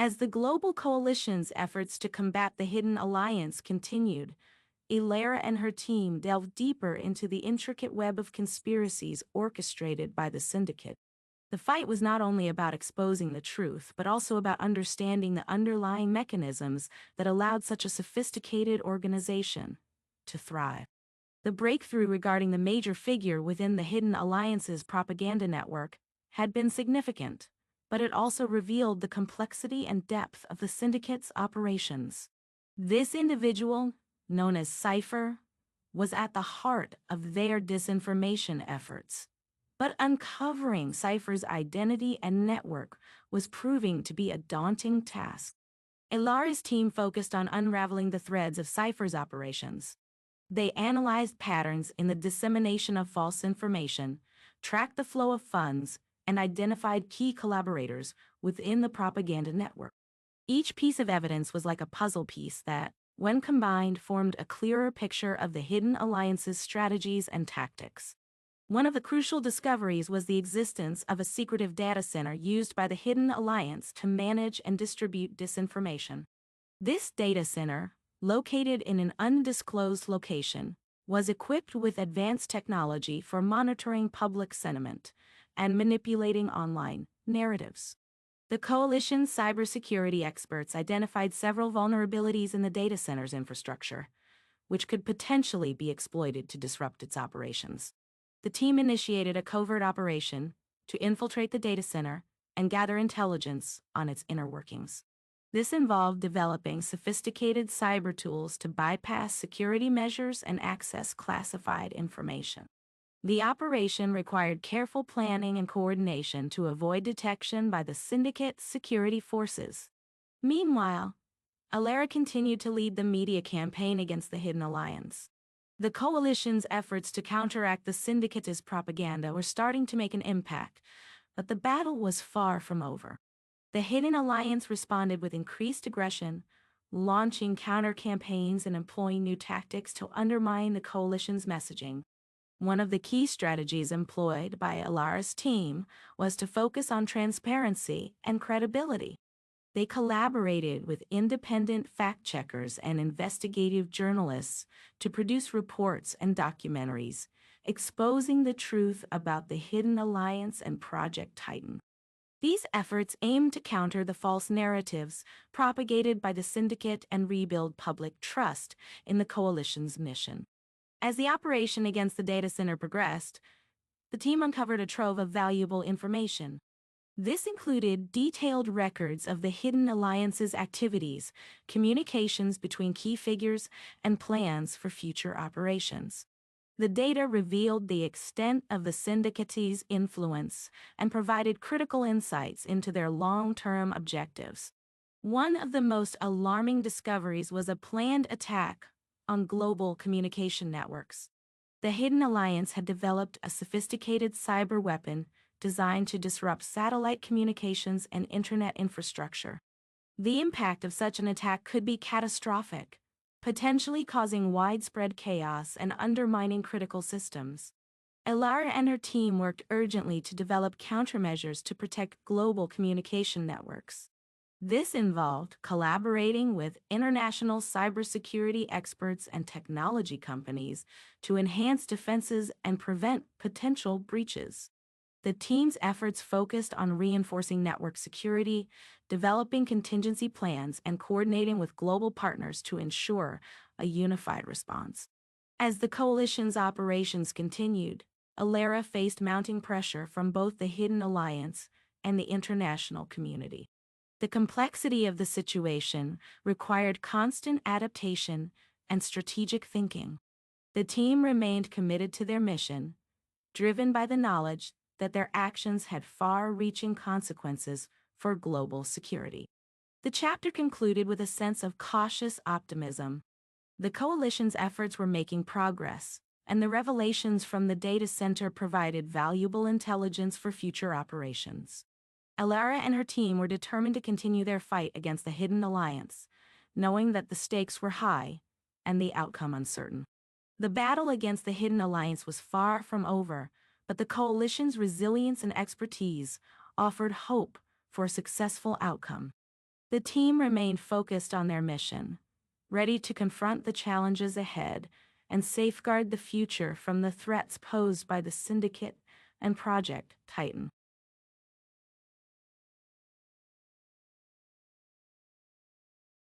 As the global coalition's efforts to combat the Hidden Alliance continued, Elara and her team delved deeper into the intricate web of conspiracies orchestrated by the Syndicate. The fight was not only about exposing the truth, but also about understanding the underlying mechanisms that allowed such a sophisticated organization to thrive. The breakthrough regarding the major figure within the Hidden Alliance's propaganda network had been significant, but it also revealed the complexity and depth of the Syndicate's operations. This individual, known as Cypher, was at the heart of their disinformation efforts. But uncovering Cypher's identity and network was proving to be a daunting task. Elara's team focused on unraveling the threads of Cypher's operations. They analyzed patterns in the dissemination of false information, tracked the flow of funds, and identified key collaborators within the propaganda network. Each piece of evidence was like a puzzle piece that, when combined, formed a clearer picture of the Hidden Alliance's strategies and tactics. One of the crucial discoveries was the existence of a secretive data center used by the Hidden Alliance to manage and distribute disinformation. This data center, located in an undisclosed location, was equipped with advanced technology for monitoring public sentiment and manipulating online narratives. The coalition's cybersecurity experts identified several vulnerabilities in the data center's infrastructure, which could potentially be exploited to disrupt its operations. The team initiated a covert operation to infiltrate the data center and gather intelligence on its inner workings. This involved developing sophisticated cyber tools to bypass security measures and access classified information. The operation required careful planning and coordination to avoid detection by the Syndicate security forces. Meanwhile, Elara continued to lead the media campaign against the Hidden Alliance. The coalition's efforts to counteract the Syndicate's propaganda were starting to make an impact, but the battle was far from over. The Hidden Alliance responded with increased aggression, launching counter-campaigns and employing new tactics to undermine the coalition's messaging. One of the key strategies employed by Elara's team was to focus on transparency and credibility. They collaborated with independent fact-checkers and investigative journalists to produce reports and documentaries, exposing the truth about the Hidden Alliance and Project Titan. These efforts aimed to counter the false narratives propagated by the Syndicate and rebuild public trust in the coalition's mission. As the operation against the data center progressed, the team uncovered a trove of valuable information. This included detailed records of the Hidden Alliance's activities, communications between key figures, and plans for future operations. The data revealed the extent of the Syndicate's influence and provided critical insights into their long-term objectives. One of the most alarming discoveries was a planned attack on global communication networks. The Hidden Alliance had developed a sophisticated cyber weapon designed to disrupt satellite communications and internet infrastructure. The impact of such an attack could be catastrophic, potentially causing widespread chaos and undermining critical systems. Elara and her team worked urgently to develop countermeasures to protect global communication networks. This involved collaborating with international cybersecurity experts and technology companies to enhance defenses and prevent potential breaches. The team's efforts focused on reinforcing network security, developing contingency plans, and coordinating with global partners to ensure a unified response. As the coalition's operations continued, Elara faced mounting pressure from both the Hidden Alliance and the international community. The complexity of the situation required constant adaptation and strategic thinking. The team remained committed to their mission, driven by the knowledge that their actions had far-reaching consequences for global security. The chapter concluded with a sense of cautious optimism. The coalition's efforts were making progress, and the revelations from the data center provided valuable intelligence for future operations. Elara and her team were determined to continue their fight against the Hidden Alliance, knowing that the stakes were high and the outcome uncertain. The battle against the Hidden Alliance was far from over, but the coalition's resilience and expertise offered hope for a successful outcome. The team remained focused on their mission, ready to confront the challenges ahead and safeguard the future from the threats posed by the Syndicate and Project Titan.